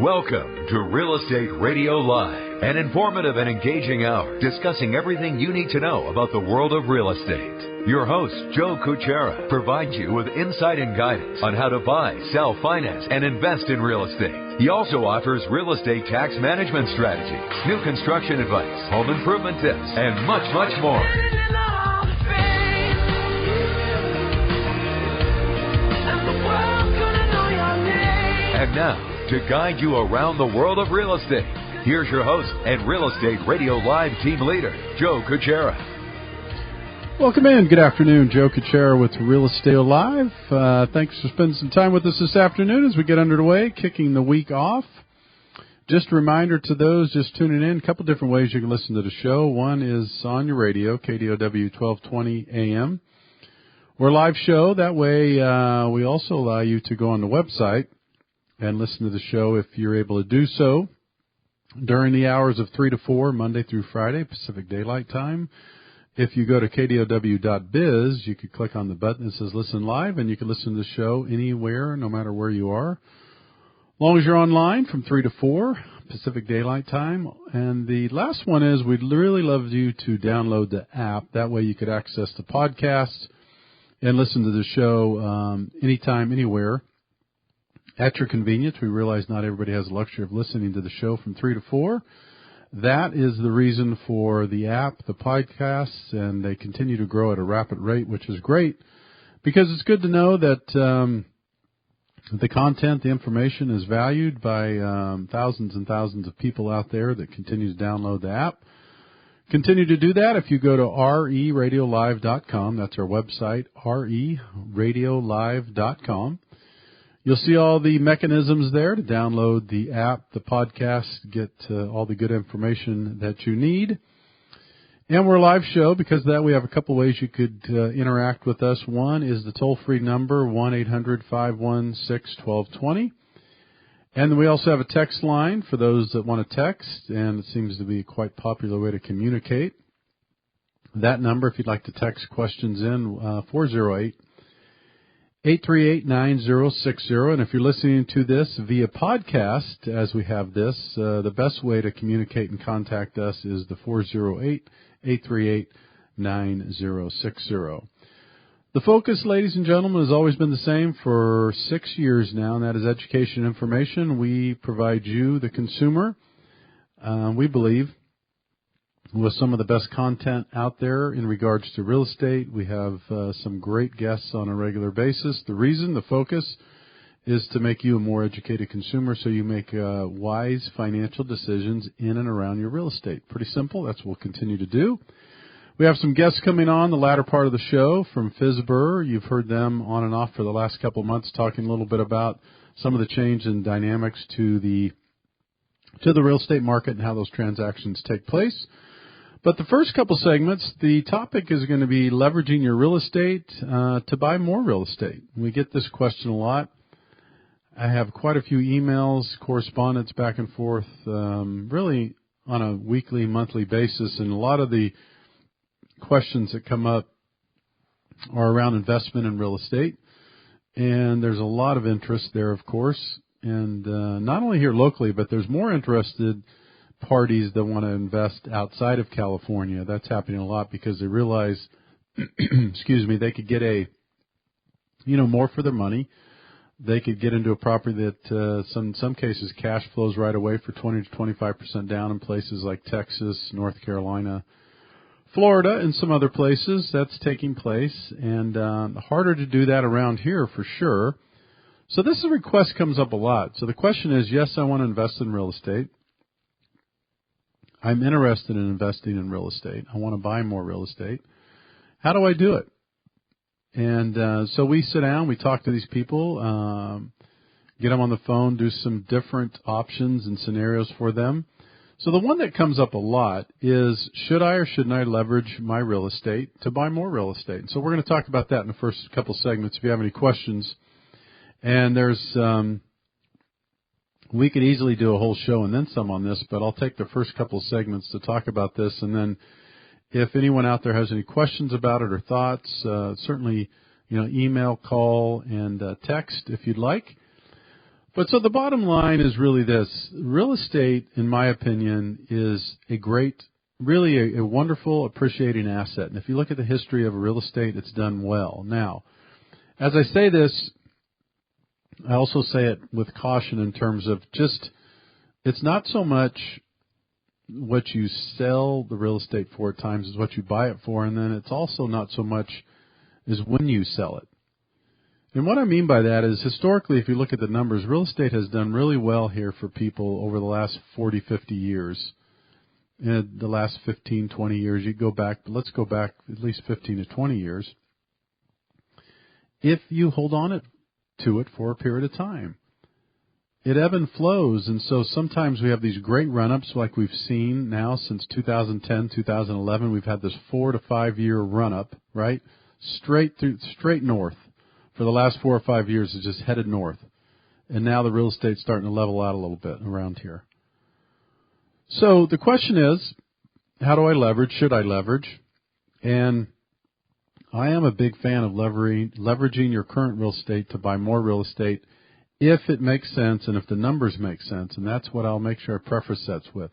Welcome to Real Estate Radio Live, an informative and engaging hour discussing everything you need to know about the world of real estate. Your host, Joe Cucchiara, provides you with insight and guidance on how to buy, sell, finance, and invest in real estate. He also offers real estate tax management strategies, new construction advice, home improvement tips, and much, much more. And now, to guide you around the world of real estate, here's your host and Real Estate Radio Live team leader, Joe Cucchiara. Welcome in. Good afternoon. Joe Cucchiara with Real Estate Live. Thanks for spending some time with us this afternoon as we get underway, kicking the week off. Just a reminder to those just tuning in, a couple different ways you can listen to the show. One is on your radio, KDOW 1220 AM. We're a live show. That way we also allow you to go on the website and listen to the show if you're able to do so during the hours of 3 to 4, Monday through Friday, Pacific Daylight Time. If you go to kdow.biz, you could click on the button that says Listen Live, and you can listen to the show anywhere, no matter where you are, as long as you're online from 3 to 4, Pacific Daylight Time. And the last one is we'd really love you to download the app. That way you could access the podcast and listen to the show anytime, anywhere, at your convenience. We realize not everybody has the luxury of listening to the show from 3 to 4. That is the reason for the app, the podcasts, and they continue to grow at a rapid rate, which is great because it's good to know that the content, the information is valued by thousands and thousands of people out there that continue to download the app. Continue to do that if you go to reradiolive.com. That's our website, reradiolive.com. You'll see all the mechanisms there to download the app, the podcast, get all the good information that you need. And we're a live show. Because of that, we have a couple ways you could interact with us. One is the toll-free number, 1-800-516-1220. And then we also have a text line for those that want to text, and it seems to be a quite popular way to communicate. That number, if you'd like to text questions in, 408-838-9060. And if you're listening to this via podcast, as we have this, the best way to communicate and contact us is the 408-838-9060. The focus, ladies and gentlemen, has always been the same for 6 years now, and that is education and information. We provide you, the consumer, we believe, with some of the best content out there in regards to real estate. We have some great guests on a regular basis. The reason, the focus, is to make you a more educated consumer so you make wise financial decisions in and around your real estate. Pretty simple. That's what we'll continue to do. We have some guests coming on the latter part of the show from Fizber. You've heard them on and off for the last couple of months talking a little bit about some of the change in dynamics to the real estate market and how those transactions take place. But the first couple segments, the topic is going to be leveraging your real estate to buy more real estate. We get this question a lot. I have quite a few emails, correspondence back and forth, really on a weekly, monthly basis, and a lot of the questions that come up are around investment in real estate. And there's a lot of interest there, of course, and not only here locally, but there's more interested parties that want to invest outside of California. That's happening a lot because they realize, they could get more for their money. They could get into a property that, in some cases, cash flows right away for 20 to 25% down in places like Texas, North Carolina, Florida, and some other places. That's taking place, and harder to do that around here for sure. So this request comes up a lot. So the question is, yes, I want to invest in real estate. I'm interested in investing in real estate. I want to buy more real estate. How do I do it? And so we sit down, we talk to these people, get them on the phone, do some different options and scenarios for them. So the one that comes up a lot is, should I or shouldn't I leverage my real estate to buy more real estate? And so we're going to talk about that in the first couple segments if you have any questions. And there's we could easily do a whole show and then some on this, but I'll take the first couple segments to talk about this. And then if anyone out there has any questions about it or thoughts, certainly email, call, and text if you'd like. But so the bottom line is really this. Real estate, in my opinion, is really a wonderful, appreciating asset. And if you look at the history of real estate, it's done well. Now, as I say this, I also say it with caution in terms of it's not so much what you sell the real estate for at times is what you buy it for, and then it's also not so much is when you sell it. And what I mean by that is historically, if you look at the numbers, real estate has done really well here for people over the last 40, 50 years. In the last 15, 20 years, let's go back at least 15 to 20 years. If you hold on to it for a period of time. It ebb and flows, and so sometimes we have these great run-ups like we've seen now since 2010, 2011. We've had this 4 to 5 year run-up, right? Straight north. For the last 4 or 5 years, it's just headed north. And now the real estate's starting to level out a little bit around here. So the question is, how do I leverage? Should I leverage? And I am a big fan of leveraging your current real estate to buy more real estate if it makes sense and if the numbers make sense. And that's what I'll make sure I preface that's with.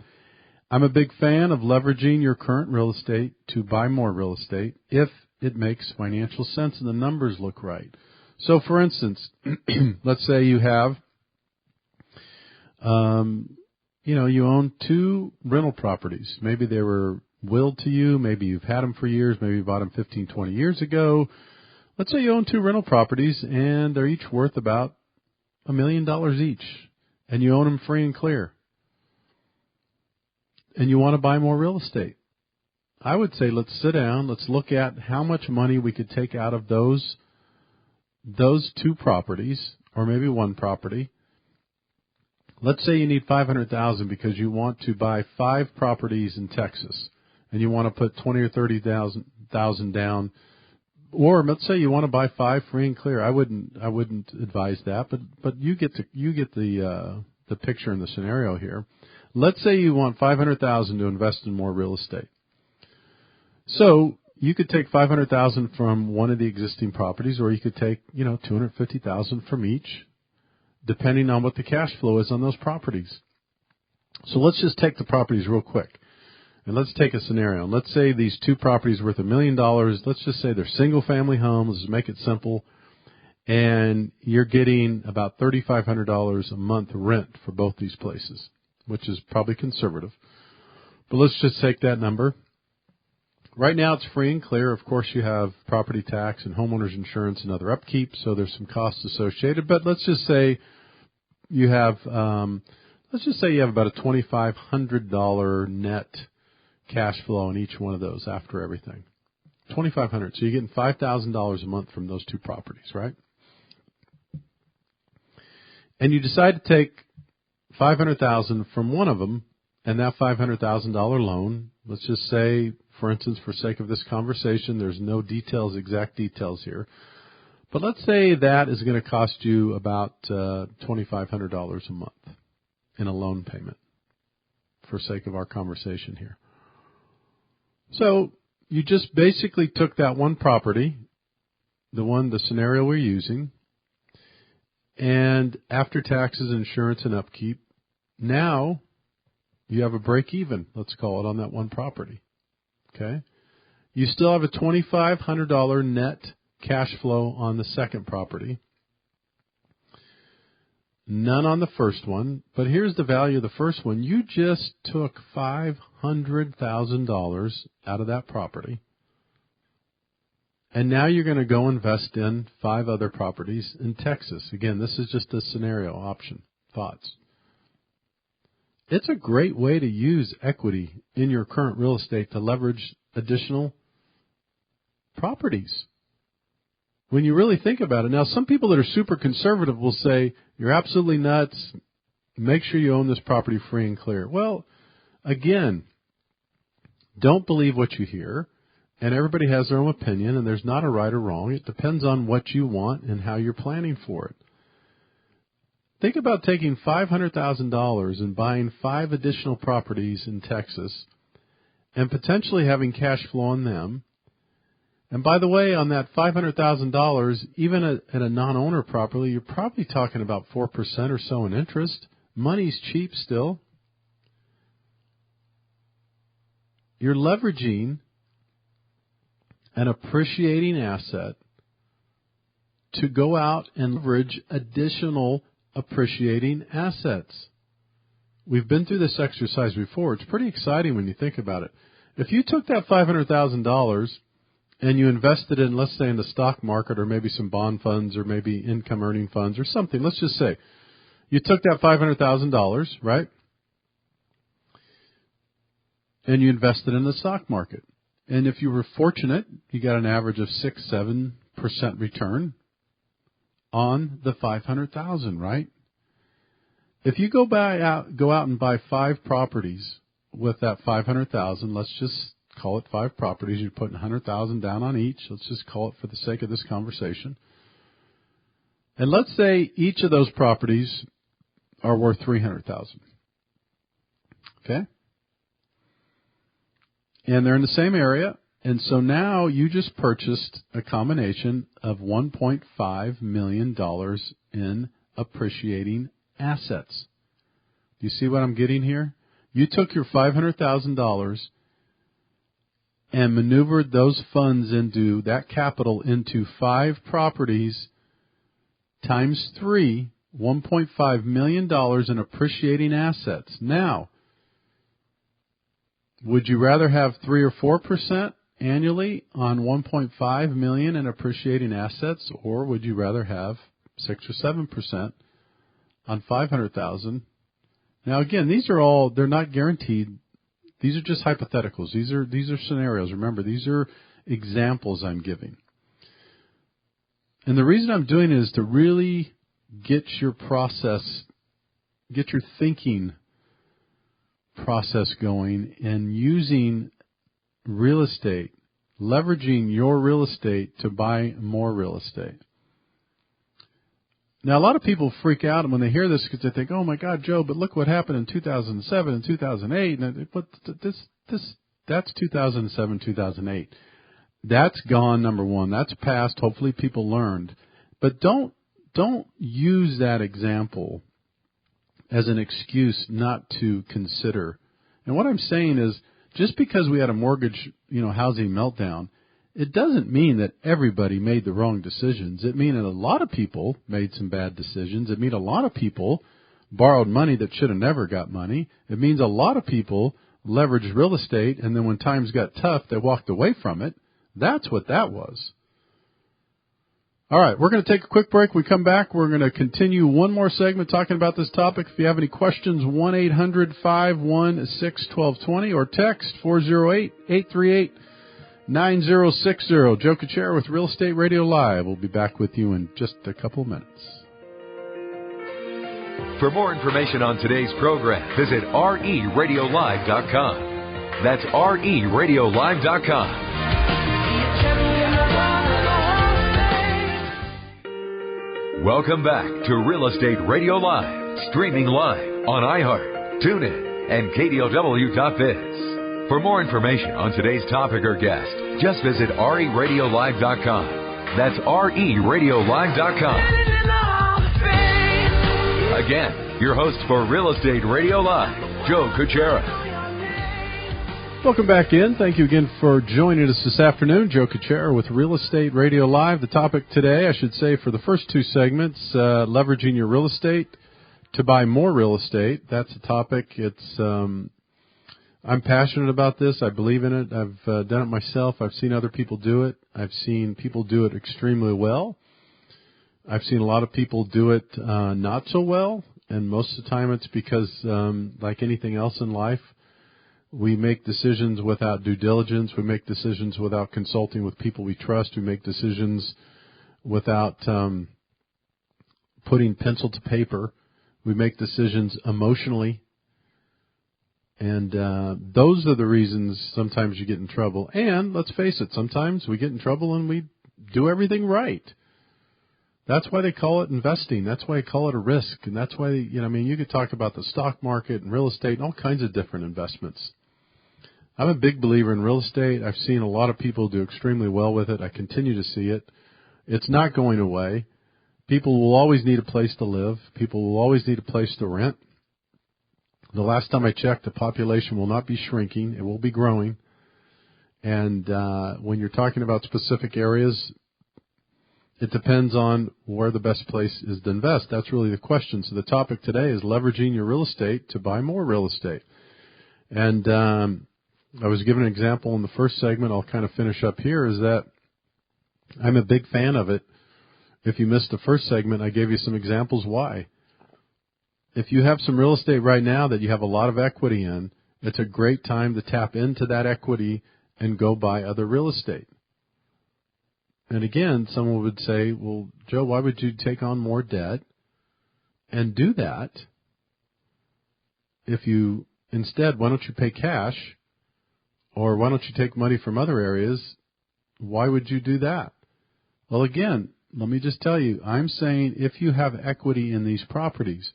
I'm a big fan of leveraging your current real estate to buy more real estate if it makes financial sense and the numbers look right. So, for instance, let's say you have, you own 2 rental properties. Maybe they were willed to you. Maybe you've had them for years. Maybe you bought them 15, 20 years ago. Let's say you own 2 rental properties and they're each worth about $1 million each, and you own them free and clear. And you want to buy more real estate. I would say let's sit down. Let's look at how much money we could take out of those 2 properties, or maybe 1 property. Let's say you need $500,000 because you want to buy 5 properties in Texas, and you want to put $20,000 or $30,000 down. Or let's say you want to buy 5 free and clear. I wouldn't advise that, but you get the picture in the scenario here. Let's say you want $500,000 to invest in more real estate. So you could take $500,000 from one of the existing properties, or you could take $250,000 from each, depending on what the cash flow is on those properties. So let's just take the properties real quick. And let's take a scenario. Let's say these 2 properties worth $1 million. Let's just say they're single-family homes. Let's make it simple. And you're getting about $3,500 a month rent for both these places, which is probably conservative. But let's just take that number. Right now it's free and clear. Of course, you have property tax and homeowners insurance and other upkeep, so there's some costs associated. But let's just say you have about a $2,500 net cash flow on each one of those after everything. $2,500. So you're getting $5,000 a month from those 2 properties, right? And you decide to take $500,000 from one of them, and that $500,000 loan, let's just say, for instance, for sake of this conversation, there's no exact details here, but let's say that is going to cost you about $2,500 a month in a loan payment, for sake of our conversation here. So you just basically took that one property, the scenario we're using, and after taxes, insurance, and upkeep, now you have a break even, let's call it, on that one property. Okay? You still have a $2,500 net cash flow on the second property. None on the first one, but here's the value of the first one. You just took $500,000 out of that property, and now you're going to go invest in 5 other properties in Texas. Again, this is just a scenario option. Thoughts? It's a great way to use equity in your current real estate to leverage additional properties. When you really think about it. Now, some people that are super conservative will say, you're absolutely nuts. Make sure you own this property free and clear. Well, again, don't believe what you hear. And everybody has their own opinion, and there's not a right or wrong. It depends on what you want and how you're planning for it. Think about taking $500,000 and buying 5 additional properties in Texas and potentially having cash flow on them. And by the way, on that $500,000, even at a non-owner property, you're probably talking about 4% or so in interest. Money's cheap still. You're leveraging an appreciating asset to go out and leverage additional appreciating assets. We've been through this exercise before. It's pretty exciting when you think about it. If you took that $500,000 and you invested in, let's say, in the stock market or maybe some bond funds or maybe income earning funds or something, let's just say you took that $500,000, right? And you invested in the stock market. And if you were fortunate, you got an average of 6-7% return on the $500,000, right? If you go out and buy 5 properties with that $500,000, let's just call it 5 properties. You're putting $100,000 down on each. Let's just call it for the sake of this conversation. And let's say each of those properties are worth $300,000. Okay? And they're in the same area. And so now you just purchased a combination of $1.5 million in appreciating assets. Do you see what I'm getting here? You took your $500,000 and maneuvered those funds into that capital into 5 properties times 3, $1.5 million in appreciating assets. Now, would you rather have 3 or 4% annually on $1.5 million in appreciating assets, or would you rather have 6 or 7% on $500,000? Now, again, they're not guaranteed. These are just hypotheticals. These are scenarios. Remember, these are examples I'm giving. And the reason I'm doing it is to really get your thinking process going and using real estate, leveraging your real estate to buy more real estate. Now, a lot of people freak out when they hear this because they think, oh, my God, Joe, but look what happened in 2007 and 2008. But that's 2007, 2008. That's gone, number one. That's past. Hopefully people learned. But don't use that example as an excuse not to consider. And what I'm saying is, just because we had a mortgage, housing meltdown, it doesn't mean that everybody made the wrong decisions. It means that a lot of people made some bad decisions. It means a lot of people borrowed money that should have never got money. It means a lot of people leveraged real estate, and then when times got tough, they walked away from it. That's what that was. All right, we're going to take a quick break. When we come back, we're going to continue one more segment talking about this topic. If you have any questions, 1-800-516-1220 or text 408-838-9060. Joe Cucchiara with Real Estate Radio Live. We'll be back with you in just a couple minutes. For more information on today's program, visit reradiolive.com. That's reradiolive.com. Welcome back to Real Estate Radio Live, streaming live on iHeart, TuneIn, and KDOW.biz. For more information on today's topic or guest, just visit reradiolive.com. That's reradiolive.com. Again, your host for Real Estate Radio Live, Joe Cucchiara. Welcome back in. Thank you again for joining us this afternoon. Joe Cucchiara with Real Estate Radio Live. The topic today, I should say, for the first 2 segments, leveraging your real estate to buy more real estate. That's the topic. I'm passionate about this. I believe in it. I've done it myself. I've seen other people do it. I've seen people do it extremely well. I've seen a lot of people do it not so well, and most of the time it's because, like anything else in life, we make decisions without due diligence. We make decisions without consulting with people we trust. We make decisions without putting pencil to paper. We make decisions emotionally. And those are the reasons sometimes you get in trouble. And let's face it, sometimes we get in trouble and we do everything right. That's why they call it investing. That's why they call it a risk. And that's why, you could talk about the stock market and real estate and all kinds of different investments. I'm a big believer in real estate. I've seen a lot of people do extremely well with it. I continue to see it. It's not going away. People will always need a place to live. People will always need a place to rent. The last time I checked, the population will not be shrinking. It will be growing. And when you're talking about specific areas, it depends on where the best place is to invest. That's really the question. So the topic today is leveraging your real estate to buy more real estate. And I was given an example in the first segment. I'll kind of finish up here, is that I'm a big fan of it. If you missed the first segment, I gave you some examples why. If you have some real estate right now that you have a lot of equity in, it's a great time to tap into that equity and go buy other real estate. And again, someone would say, well, Joe, why would you take on more debt and do that? If you, instead, why don't you pay cash? Or why don't you take money from other areas? Why would you do that? Well, again, let me just tell you, I'm saying if you have equity in these properties,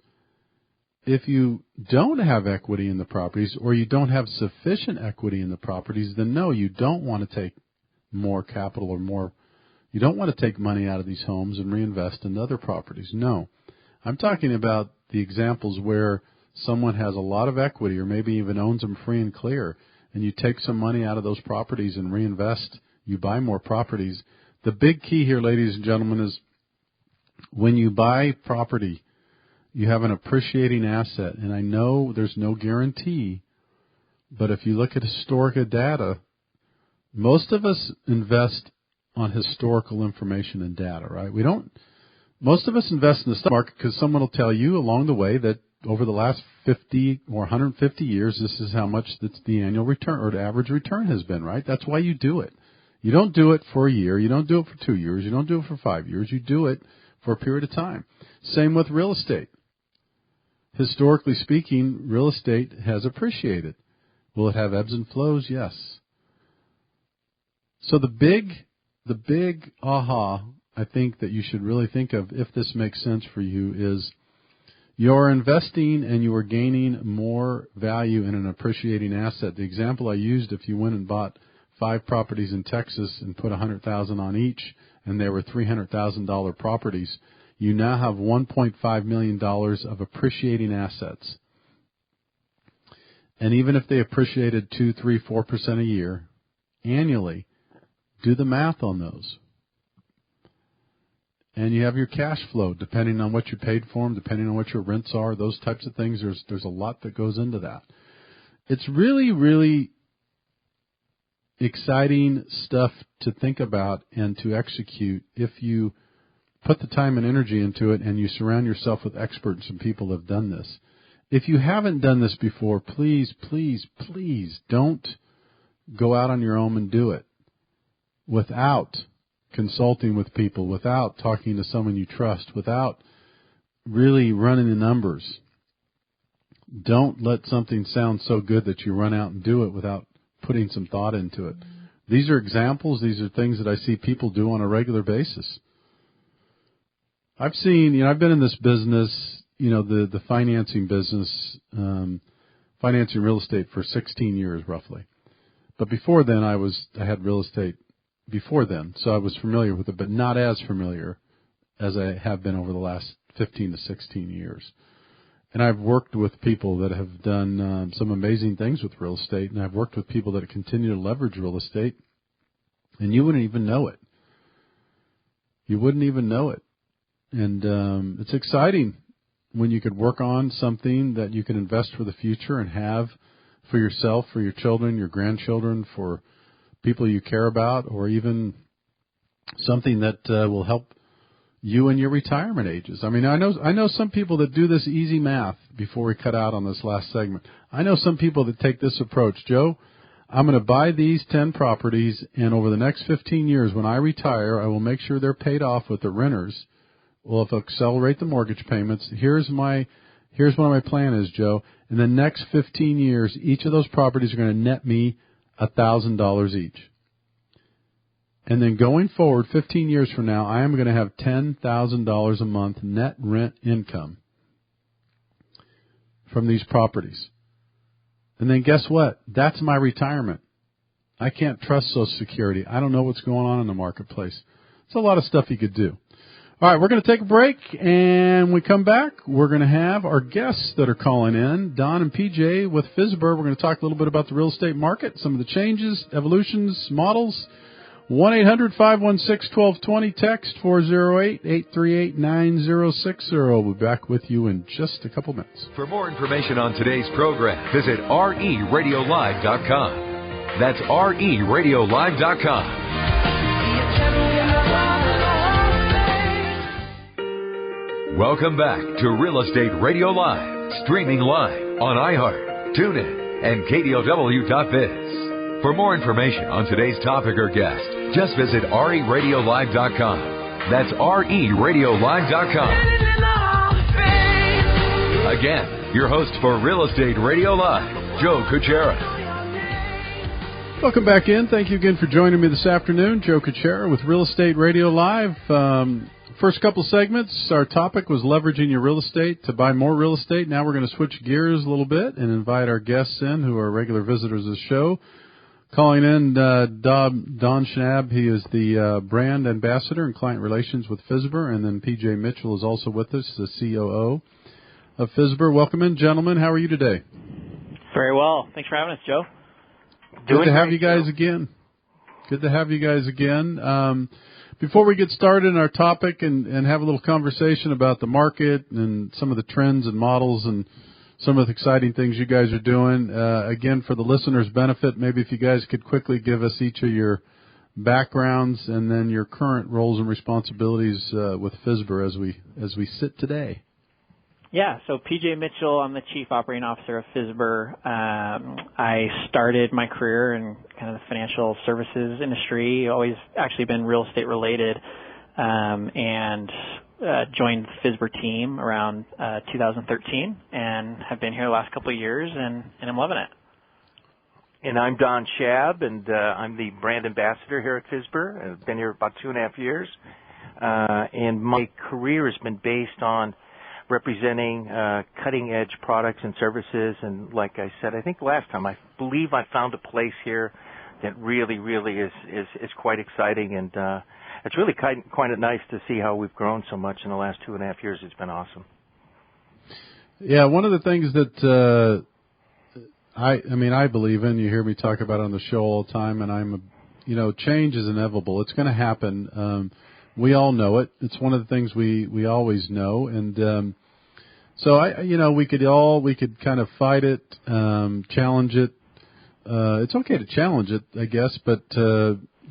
if you don't have equity in the properties or you don't have sufficient equity in the properties, then no, you don't want to take more capital or more. You don't want to take money out of these homes and reinvest in other properties. No. I'm talking about the examples where someone has a lot of equity or maybe even owns them free and clear, and you take some money out of those properties and reinvest, you buy more properties. The big key here, ladies and gentlemen, is when you buy property, you have an appreciating asset. And I know there's no guarantee, but if you look at historical data, most of us invest on historical information and data, right? Most of us invest in the stock market because someone will tell you along the way that over the last 50 or 150 years, this is how much the annual return or the average return has been, right? That's why you do it. You don't do it for a year. You don't do it for 2 years. You don't do it for 5 years. You do it for a period of time. Same with real estate. Historically speaking, real estate has appreciated. Will it have ebbs and flows? Yes. So the big aha I think that you should really think of, if this makes sense for you, is you're investing and you are gaining more value in an appreciating asset. The example I used, if you went and bought 5 properties in Texas and put $100,000 on each, and they were $300,000 properties, you now have $1.5 million of appreciating assets. And even if they appreciated 2, 3, 4% a year annually, do the math on those. And you have your cash flow, depending on what you paid for them, depending on what your rents are, those types of things. There's a lot that goes into that. It's really, really exciting stuff to think about and to execute if you put the time and energy into it and you surround yourself with experts and people who have done this. If you haven't done this before, please, please, please don't go out on your own and do it without consulting with people, without talking to someone you trust, without really running the numbers. Don't let something sound so good that you run out and do it without putting some thought into it. These are examples. These are things that I see people do on a regular basis. I've seen, I've been in this business, the financing business, financing real estate for 16 years roughly. But before then, I had real estate before then, so I was familiar with it, but not as familiar as I have been over the last 15 to 16 years. And I've worked with people that have done some amazing things with real estate, and I've worked with people that continue to leverage real estate, and you wouldn't even know it. You wouldn't even know it. And it's exciting when you could work on something that you can invest for the future and have for yourself, for your children, your grandchildren, for people you care about, or even something that will help you in your retirement ages. I mean, I know some people that do this easy math before we cut out on this last segment. I know some people that take this approach. Joe, I'm going to buy these 10 properties, and over the next 15 years when I retire, I will make sure they're paid off with the renters. Well, if I accelerate the mortgage payments, here's what my plan is, Joe. In the next 15 years, each of those properties are going to net me $1,000 each. And then going forward, 15 years from now, I am going to have $10,000 a month net rent income from these properties. And then guess what? That's my retirement. I can't trust Social Security. I don't know what's going on in the marketplace. It's a lot of stuff you could do. All right, we're going to take a break, and when we come back, we're going to have our guests that are calling in, Don and PJ with Fizber. We're going to talk a little bit about the real estate market, some of the changes, evolutions, models. 1-800-516-1220, text 408-838-9060. We'll be back with you in just a couple minutes. For more information on today's program, visit reradiolive.com. That's reradiolive.com. Welcome back to Real Estate Radio Live, streaming live on iHeart, TuneIn, and KDOW.biz. For more information on today's topic or guest, just visit reradiolive.com. That's reradiolive.com. Again, your host for Real Estate Radio Live, Joe Cucchiara. Welcome back in. Thank you again for joining me this afternoon. Joe Cucchiara with Real Estate Radio Live. First couple segments, our topic was leveraging your real estate to buy more real estate. Now we're going to switch gears a little bit and invite our guests in who are regular visitors of the show. Calling in Don Shab. He is the brand ambassador and client relations with Fizber. And then PJ Mitchell is also with us, the COO of Fizber. Welcome in, gentlemen. How are you today? Very well. Thanks for having us, Joe. Good to have you guys again. Good to have you guys again. Before we get started in our topic and have a little conversation about the market and some of the trends and models and some of the exciting things you guys are doing, again, for the listeners' benefit, maybe if you guys could quickly give us each of your backgrounds and then your current roles and responsibilities with Fizber as we sit today. Yeah, so PJ Mitchell, I'm the Chief Operating Officer of Fizber. I started my career in kind of the financial services industry, always actually been real estate related, and joined the Fizber team around 2013 and have been here the last couple of years, and I'm loving it. And I'm Don Shab, and I'm the brand ambassador here at Fizber. I've been here about 2.5 years, and my career has been based on representing cutting-edge products and services. And like I said, I think last time, I believe I found a place here that really is quite exciting. And it's really quite nice to see how we've grown so much in the last 2.5 years. It's been awesome. Yeah, one of the things that I believe in, you hear me talk about it on the show all the time, and change is inevitable. It's going to happen. We all know it. It's one of the things we always know, and so we could kind of fight it, challenge it. It's okay to challenge it, I guess, but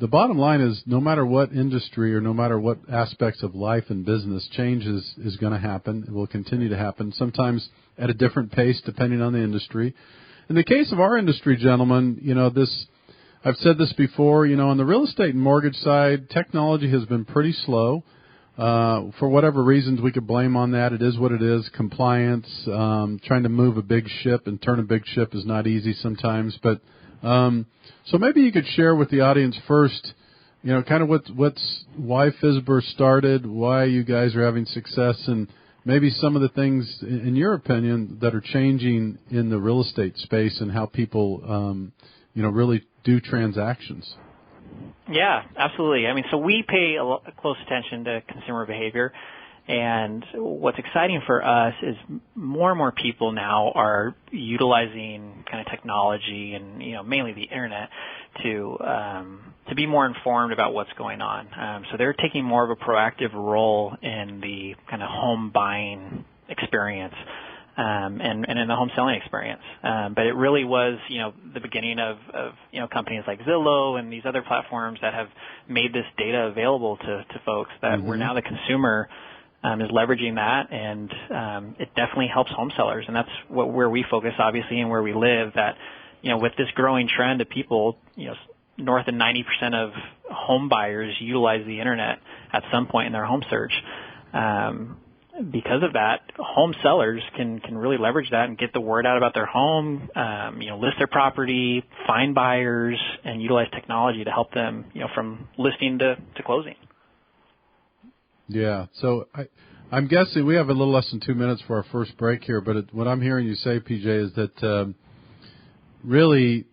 the bottom line is, no matter what industry or no matter what aspects of life and business, change is going to happen. It will continue to happen. Sometimes at a different pace, depending on the industry. In the case of our industry, gentlemen, I've said this before, on the real estate and mortgage side, technology has been pretty slow. For whatever reasons we could blame on that, it is what it is. Compliance, trying to move a big ship and turn a big ship is not easy sometimes. But so maybe you could share with the audience first, kind of why Fizber started, why you guys are having success, and maybe some of the things, in your opinion, that are changing in the real estate space and how people, really do transactions. Yeah, absolutely. So we pay close attention to consumer behavior, and what's exciting for us is more and more people now are utilizing kind of technology and mainly the internet to be more informed about what's going on. So they're taking more of a proactive role in the kind of home buying experience. And in the home selling experience. But it really was, the beginning of companies like Zillow and these other platforms that have made this data available to folks that where now the consumer is leveraging that, and it definitely helps home sellers. And that's where we focus, obviously, and where we live, that, with this growing trend of people, north of 90% of home buyers utilize the internet at some point in their home search. Because of that, home sellers can really leverage that and get the word out about their home, list their property, find buyers, and utilize technology to help them, from listing to closing. Yeah. So I'm guessing we have a little less than 2 minutes for our first break here, but what I'm hearing you say, PJ, is that really,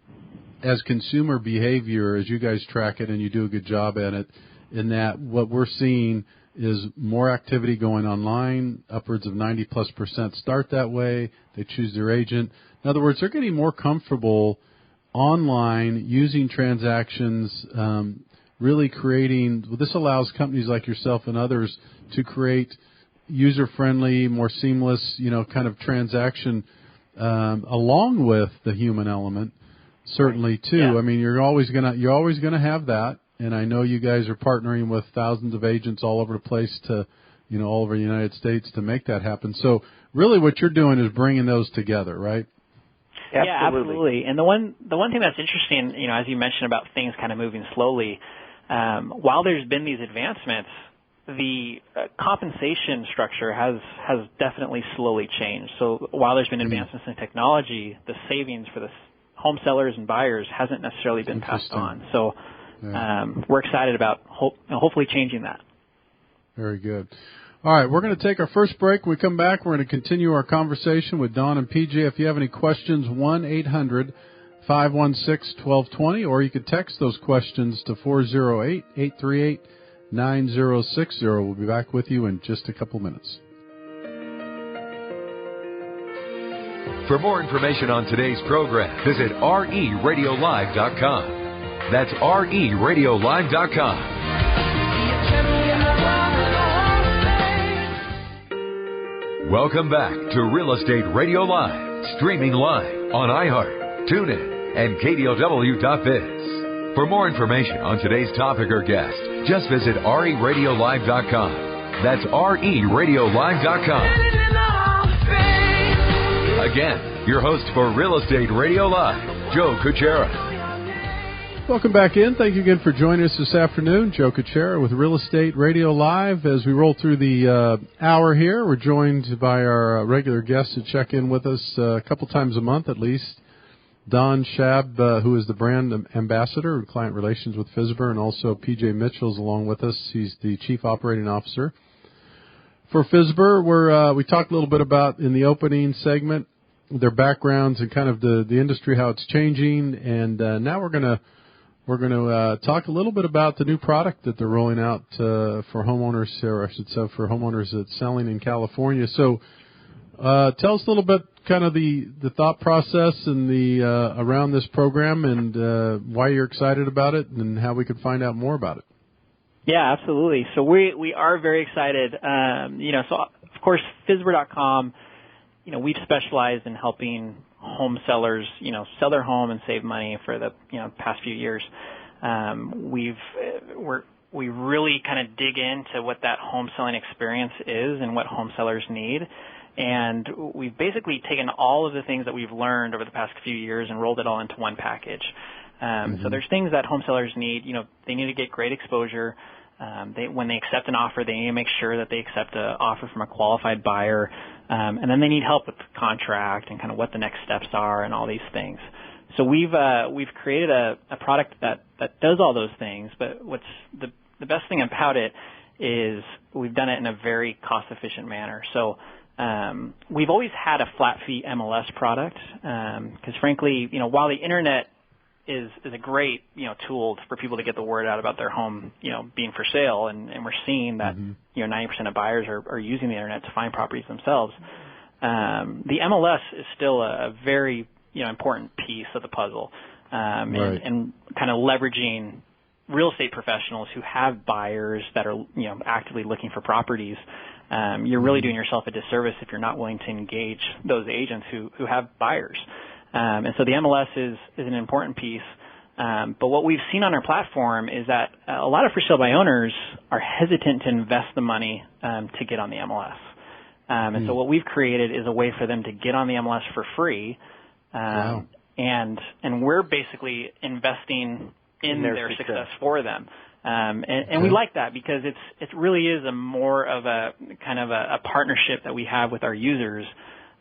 as consumer behavior, as you guys track it and you do a good job at it, in that what we're seeing is more activity going online, upwards of 90+% start that way. They choose their agent. In other words, they're getting more comfortable online using transactions, really creating, well, this allows companies like yourself and others to create user-friendly, more seamless, kind of transaction along with the human element, certainly too. Yeah. I mean, you're always gonna have that. And I know you guys are partnering with thousands of agents all over the place to, all over the United States to make that happen. So really what you're doing is bringing those together, right? Absolutely. Yeah, absolutely. And the one thing that's interesting, as you mentioned about things kind of moving slowly, while there's been these advancements, the compensation structure has definitely slowly changed. So while there's been advancements in technology, the savings for the home sellers and buyers hasn't necessarily been passed on. So we're excited about hopefully changing that. Very good. All right, we're going to take our first break. When we come back, we're going to continue our conversation with Don and PJ. If you have any questions, 1-800-516-1220, or you could text those questions to 408-838-9060. We'll be back with you in just a couple minutes. For more information on today's program, visit reradiolive.com. That's reradiolive.com. Welcome back to Real Estate Radio Live, streaming live on iHeart, TuneIn, and KDOW.biz. For more information on today's topic or guest, just visit reradiolive.com. That's reradiolive.com. Again, your host for Real Estate Radio Live, Joe Cucchiara. Welcome back in. Thank you again for joining us this afternoon. Joe Cucchiara with Real Estate Radio Live. As we roll through the hour here, we're joined by our regular guests to check in with us a couple times a month at least. Don Shab, who is the brand ambassador and client relations with Fizber, and also PJ Mitchell's along with us. He's the chief operating officer. For Fizber, we talked a little bit about in the opening segment their backgrounds and kind of the industry, how it's changing, and now we're going to talk a little bit about the new product that they're rolling out for homeowners, or I should say for homeowners that's selling in California. So tell us a little bit kind of the thought process and the around this program and why you're excited about it and how we could find out more about it. Yeah, absolutely. So we are very excited. So of course, Fizber.com, we've specialized in helping home sellers, sell their home and save money for the, past few years. We really kind of dig into what that home selling experience is and what home sellers need. And we've basically taken all of the things that we've learned over the past few years and rolled it all into one package. So there's things that home sellers need. They need to get great exposure. When they accept an offer, they need to make sure that they accept an offer from a qualified buyer. And then they need help with the contract and kind of what the next steps are and all these things. So we've created a product that does all those things, but what's the best thing about it is we've done it in a very cost-efficient manner. So we've always had a flat fee MLS product because frankly, while the internet is a great tool for people to get the word out about their home being for sale, and we're seeing that 90% of buyers are using the internet to find properties themselves. The MLS is still a very important piece of the puzzle, right. and kind of leveraging real estate professionals who have buyers that are actively looking for properties. You're really doing yourself a disservice if you're not willing to engage those agents who have buyers. And so the MLS is an important piece. But what we've seen on our platform is that a lot of for sale by owners are hesitant to invest the money to get on the MLS. And so what we've created is a way for them to get on the MLS for free. Wow. And we're basically investing in their success for them. And we like that because it really is a more of a kind of a partnership that we have with our users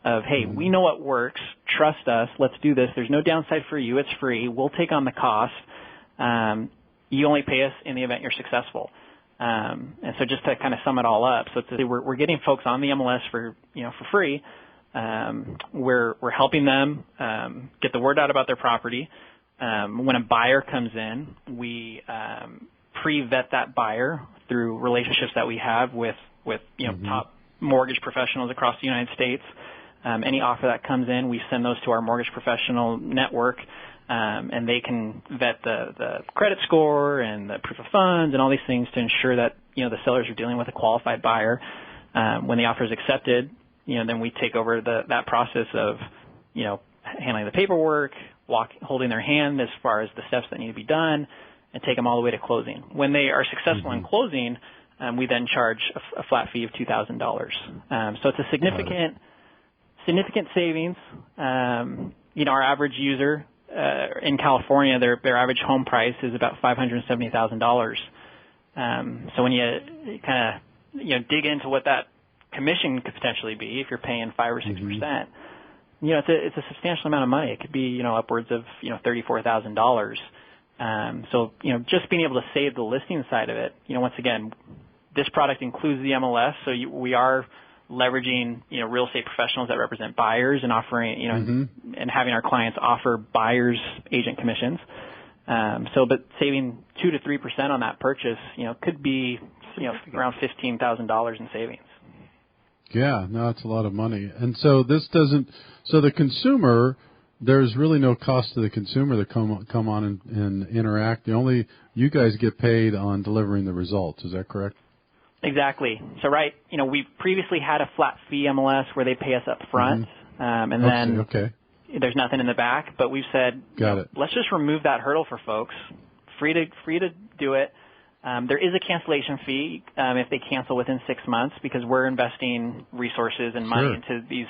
of, hey, we know what works, trust us, let's do this. There's no downside for you, it's free, we'll take on the cost. You only pay us in the event you're successful. And so just to kind of sum it all up, so we're getting folks on the MLS for free, we're helping them get the word out about their property. When a buyer comes in, we pre-vet that buyer through relationships that we have with top mortgage professionals across the United States. Any offer that comes in, we send those to our mortgage professional network, and they can vet the credit score and the proof of funds and all these things to ensure that the sellers are dealing with a qualified buyer. When the offer is accepted, then we take over that process of handling the paperwork, holding their hand as far as the steps that need to be done, and take them all the way to closing. When they are successful in closing, we then charge a flat fee of $2,000. So it's a significant savings. Our average user in California, their average home price is about $570,000. So when you kind of dig into what that commission could potentially be, if you're paying 5 or 6%, it's a substantial amount of money. It could be upwards of $34,000. So just being able to save the listing side of it. Once again, this product includes the MLS, so we are leveraging real estate professionals that represent buyers and offering and having our clients offer buyers agent commissions. But saving 2 to 3% on that purchase could be around $15,000 in savings. Yeah, no, it's a lot of money. And so the consumer, there's really no cost to the consumer to come on and interact. You guys get paid on delivering the results. Is that correct? Exactly. So we previously had a flat fee MLS where they pay us up front, and then there's nothing in the back. But we've said, let's just remove that hurdle for folks. Free to do it. There is a cancellation fee if they cancel within 6 months, because we're investing resources and money into these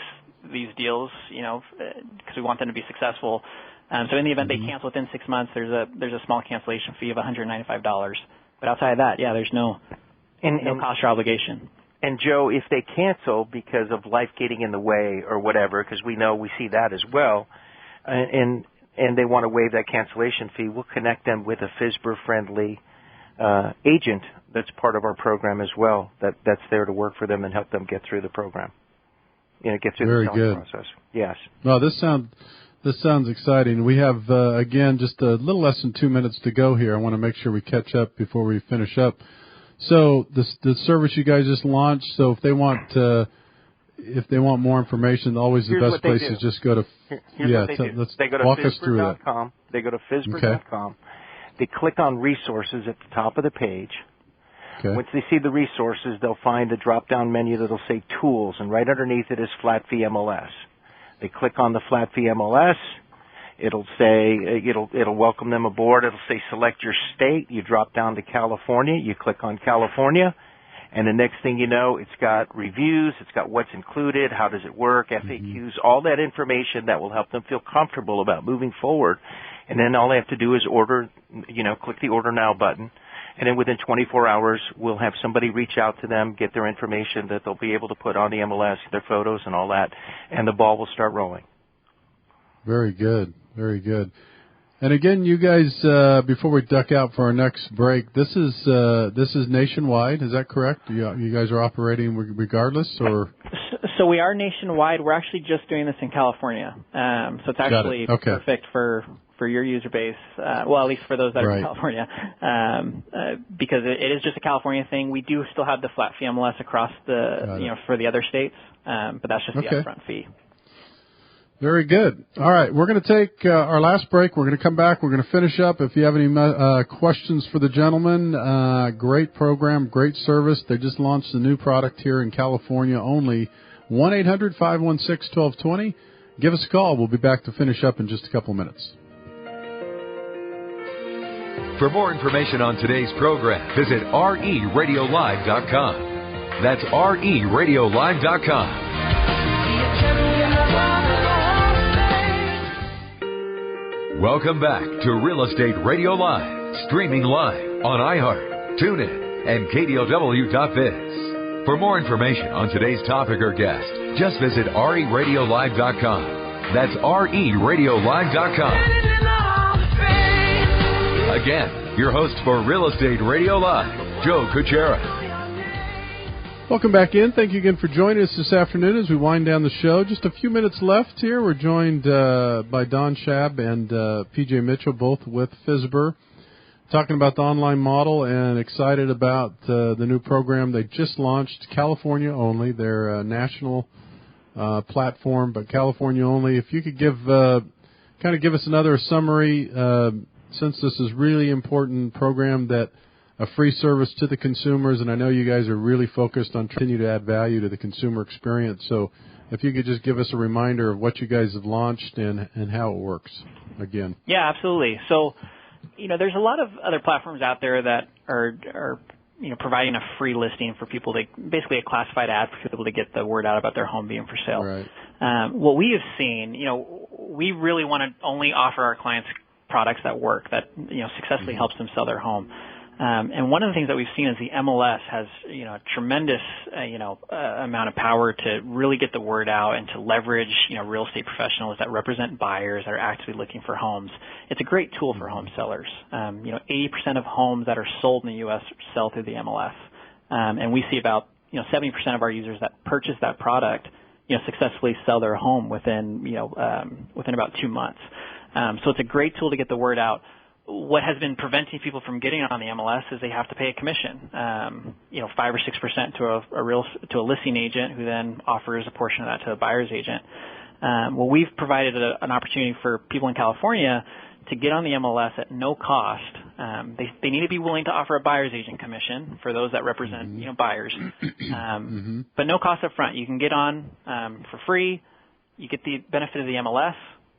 deals, because we want them to be successful. So in the event they cancel within 6 months, there's a small cancellation fee of $195. But outside of that, there's no cost or obligation. And Joe, if they cancel because of life getting in the way or whatever, because we see that as well, and they want to waive that cancellation fee, we'll connect them with a Fizber-friendly agent that's part of our program as well, that's there to work for them and help them get through the program. Get through the selling process. Yes. Well, this sounds exciting. We have again just a little less than 2 minutes to go here. I want to make sure we catch up before we finish up. So the service you guys just launched. So if they want more information, always the best place is just go to. Here's what they do. They go to walk us through that. They go to Fizber.com. They click on resources at the top of the page. Okay. Once they see the resources, they'll find a drop-down menu that'll say Tools, and right underneath it is Flat Fee MLS. They click on the Flat Fee MLS. It'll say it'll welcome them aboard. It'll say Select your state. You drop down to California. You click on California, and the next thing you know, it's got reviews. It's got what's included, how does it work, FAQs, all that information that will help them feel comfortable about moving forward. And then all they have to do is order, click the Order Now button. And then within 24 hours, we'll have somebody reach out to them, get their information that they'll be able to put on the MLS, their photos and all that, and the ball will start rolling. Very good. Very good. And again, you guys, before we duck out for our next break, this is nationwide. Is that correct? You guys are operating regardless, or? So we are nationwide. We're actually just doing this in California. So it's actually perfect for your user base. Well, at least for those that are in California, because it is just a California thing. We do still have the flat fee MLS across for the other states, but that's just the upfront fee. Very good. All right, we're going to take our last break. We're going to come back. We're going to finish up. If you have any questions for the gentleman, great program, great service. They just launched a new product here in California only. 1-800-516-1220. Give us a call. We'll be back to finish up in just a couple minutes. For more information on today's program, visit RERadiolive.com. That's RERadiolive.com. Welcome back to Real Estate Radio Live, streaming live on iHeart, TuneIn, and KDLW.biz. For more information on today's topic or guest, just visit RERadiolive.com. That's RERadiolive.com. Again, your host for Real Estate Radio Live, Joe Cucchiara. Welcome back in. Thank you again for joining us this afternoon as we wind down the show. Just a few minutes left here. We're joined by Don Shab and PJ Mitchell, both with Fizber, talking about the online model and excited about the new program they just launched, California only. They're a national platform, but California only. If you could give us another summary, since this is really important program that a free service to the consumers, and I know you guys are really focused on continue to add value to the consumer experience. So if you could just give us a reminder of what you guys have launched and how it works again. Yeah, absolutely. So, there's a lot of other platforms out there that are providing a free listing for people to basically a classified ad for people to get the word out about their home being for sale. Right. What we have seen, we really want to only offer our clients products that work, that successfully helps them sell their home. And one of the things that we've seen is the MLS has, a tremendous, amount of power to really get the word out and to leverage, real estate professionals that represent buyers that are actively looking for homes. It's a great tool for home sellers. 80% of homes that are sold in the U.S. sell through the MLS. And we see about, 70% of our users that purchase that product, successfully sell their home within about 2 months. So it's a great tool to get the word out. What has been preventing people from getting on the MLS is they have to pay a commission, 5 or 6% to a listing agent, who then offers a portion of that to a buyer's agent. Well, we've provided an opportunity for people in California to get on the MLS at no cost. They need to be willing to offer a buyer's agent commission for those that represent buyers, but no cost up front. You can get on for free. You get the benefit of the MLS.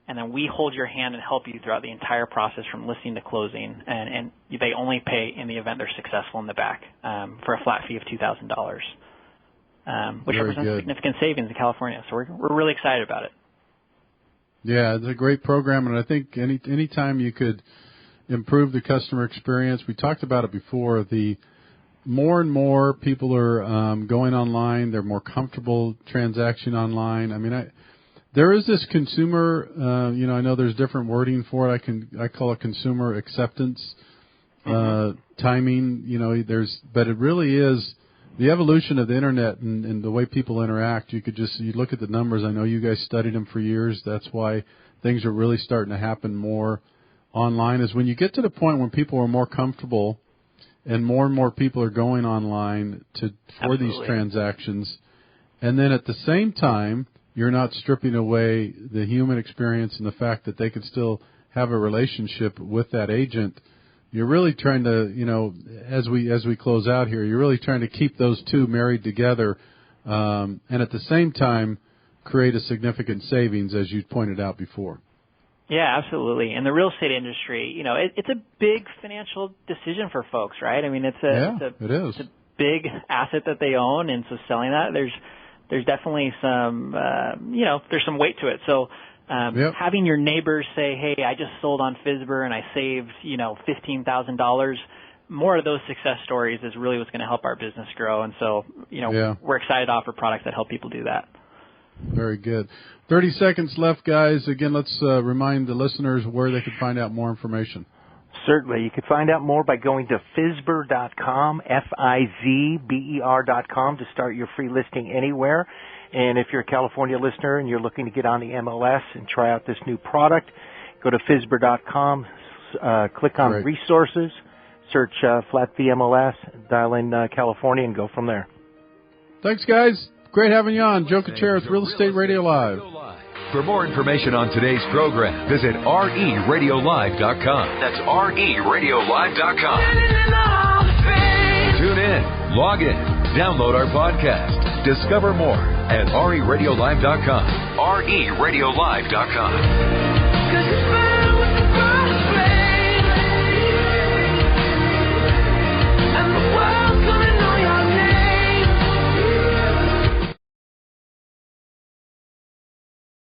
And then we hold your hand and help you throughout the entire process from listing to closing. And they only pay in the event they're successful in the back for a flat fee of $2,000, which represents significant savings in California. So we're really excited about it. Yeah, it's a great program, and I think any time you could improve the customer experience, we talked about it before, the more and more people are going online. They're more comfortable transacting online. I mean, there is this consumer, I know there's different wording for it. I call it consumer acceptance, timing, but it really is the evolution of the internet and the way people interact. You look at the numbers. I know you guys studied them for years. That's why things are really starting to happen more online, is when you get to the point when people are more comfortable and more people are going online for these transactions. And then at the same time, you're not stripping away the human experience and the fact that they can still have a relationship with that agent. You're really trying to, as we close out here, you're really trying to keep those two married together, and at the same time create a significant savings, as you pointed out before. Yeah, absolutely. In the real estate industry, it's a big financial decision for folks, right? I mean, it is. It's a big asset that they own, and so selling that, there's definitely some, there's some weight to it. So having your neighbors say, hey, I just sold on Fizber and I saved, $15,000, more of those success stories is really what's going to help our business grow. And so, we're excited to offer products that help people do that. Very good. 30 seconds left, guys. Again, let's remind the listeners where they can find out more information. Certainly. You can find out more by going to Fizber.com, Fizber.com, to start your free listing anywhere. And if you're a California listener and you're looking to get on the MLS and try out this new product, go to Fizber.com, click on Resources, search Flat Fee MLS, dial in California, and go from there. Thanks, guys. Great having you on. Joe Cucchiara with Real Estate Radio Live. For more information on today's program, visit RERadiolive.com. That's RERadiolive.com. Tune in, log in, download our podcast. Discover more at RERadiolive.com. RERadiolive.com.